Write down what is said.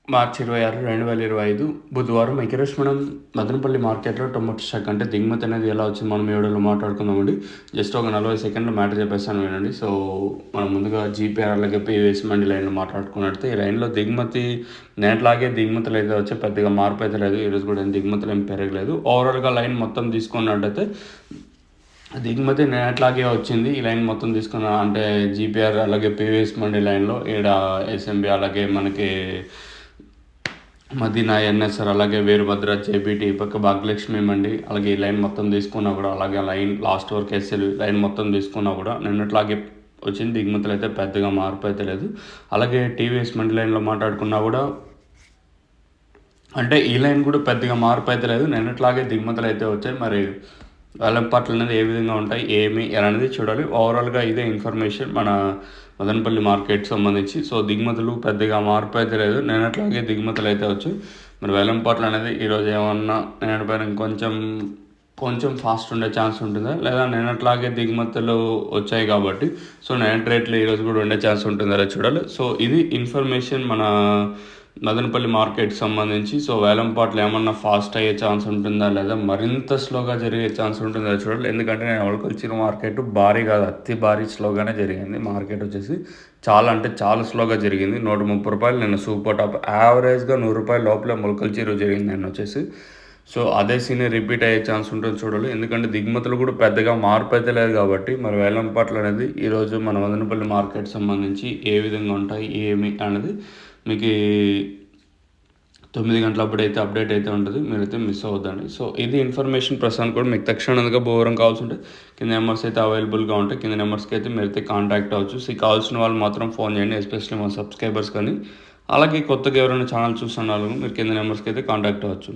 మార్చి 26, 2025 బుధవారం ఈరోజు మనం మదనపల్లి మార్కెట్‌లో టొమాటో స్టాక్ అంటే దిగుమతి అనేది ఎలా వచ్చింది మనం ఈ వీడియోలో మాట్లాడుకుందామండి. జస్ట్ ఒక 40 సెకండ్‌లో మ్యాటర్ చెప్పేస్తాను వినండి. సో, మనం ముందుగా జీపీఆర్ అలాగే పీవీఎస్ మండి లైన్‌లో మాట్లాడుకున్నట్టయితే ఈ లైన్‌లో దిగుమతి నేట్లాగే దిగుమతులు అయితే వచ్చాయి. పెద్దగా మార్పు అయితే లేదు. ఈరోజు కూడా దిగుమతులు ఏం పెరగలేదు. ఓవరాల్‌గా లైన్ మొత్తం తీసుకున్నట్టయితే దిగుమతి నేట్లాగే వచ్చింది. ఈ లైన్ మొత్తం తీసుకున్న అంటే జీపీఆర్ అలాగే పీవీఎస్ మండి లైన్‌లో ఈడ ఎస్ఎంబీ అలాగే మనకి మదీనా ఎన్ఎస్ఆర్ అలాగే వీరభద్ర జేబీటీ పక్క భాగ్యలక్ష్మి మండి అలాగే ఈ లైన్ మొత్తం తీసుకున్నా కూడా అలాగే లైన్ లాస్ట్ వరకు ఎస్ఎల్ లైన్ మొత్తం తీసుకున్నా కూడా నిన్నట్లాగే వచ్చింది. దిగుమతులు అయితే పెద్దగా మార్పు అయితే లేదు. అలాగే టీవీఎస్ మండి లైన్లో మాట్లాడుకున్నా కూడా అంటే ఈ లైన్ కూడా పెద్దగా మార్పు అయితే లేదు. నిన్నట్లాగే దిగుమతులు అయితే వచ్చాయి. మరి వేలంపాట్లు అనేది ఏ విధంగా ఉంటాయి ఏమి అనేది చూడాలి. ఓవరాల్గా ఇదే ఇన్ఫర్మేషన్ మన మదనపల్లి మార్కెట్ సంబంధించి. సో, దిగుమతులు పెద్దగా మార్పు అయితే లేదు. నిన్నట్లాగే దిగుమతులు అయితే వచ్చాయి. మరి వేలంపాట్లు అనేది ఈరోజు ఏమన్నా నిన్నటిపైన కొంచెం ఫాస్ట్ ఉండే ఛాన్స్ ఉంటుందా, లేదా నిన్నట్లాగే దిగుమతులు వచ్చాయి కాబట్టి సో నిన్నటి రేట్లు ఈరోజు కూడా ఉండే ఛాన్స్ ఉంటుందా చూడాలి. సో, ఇది ఇన్ఫర్మేషన్ మన మదనపల్లి మార్కెట్కి సంబంధించి. సో, వేలంపాట్లు ఏమన్నా ఫాస్ట్ అయ్యే ఛాన్స్ ఉంటుందా, లేదా మరింత స్లోగా జరిగే ఛాన్స్ ఉంటుందా చూడాలి. ఎందుకంటే నేను అగ్రికల్చర్ మార్కెట్ భారీ కాదు, అతి భారీ స్లోగానే జరిగింది. మార్కెట్ వచ్చేసి చాలా అంటే చాలా స్లోగా జరిగింది. 130 రూపాయలు నిన్న సూపర్ టాప్, యావరేజ్గా 100 రూపాయల లోపల మొలకల్చీరు జరిగింది నిన్న వచ్చేసి. సో, అదే సీన్ రిపీట్ అయ్యే ఛాన్స్ ఉంటుంది చూడాలి. ఎందుకంటే దిగుమతులు కూడా పెద్దగా మార్పు అయితే లేదు కాబట్టి మరి వేలంపాట్లు అనేది ఈరోజు మన మదనపల్లి మార్కెట్ సంబంధించి ఏ విధంగా ఉంటాయి ఏమి అనేది మీకు 9 గంటల అప్పుడైతే అప్డేట్ అయితే ఉంటుంది. మీరైతే మిస్ అవ్వద్దండి. సో, ఇది ఇన్ఫర్మేషన్ ప్రస్తుతానికి కూడా మీకు తక్షణంగా బోరం కావాల్సి ఉంటే కింద నెంబర్స్ అయితే అవైలబుల్గా ఉంటాయి. కింద నెంబర్స్కి అయితే మీరైతే కాంటాక్ట్ అవ్వచ్చు. సో, కావాల్సిన వాళ్ళు మాత్రం ఫోన్ చేయండి, ఎస్పెషల్లీ మా సబ్స్క్రైబర్స్ కానీ. అలాగే కొత్తగా ఎవరైనా ఛానల్ చూస్తున్న వాళ్ళు మీరు కింద నెంబర్స్కి అయితే కాంటాక్ట్ అవ్వచ్చు.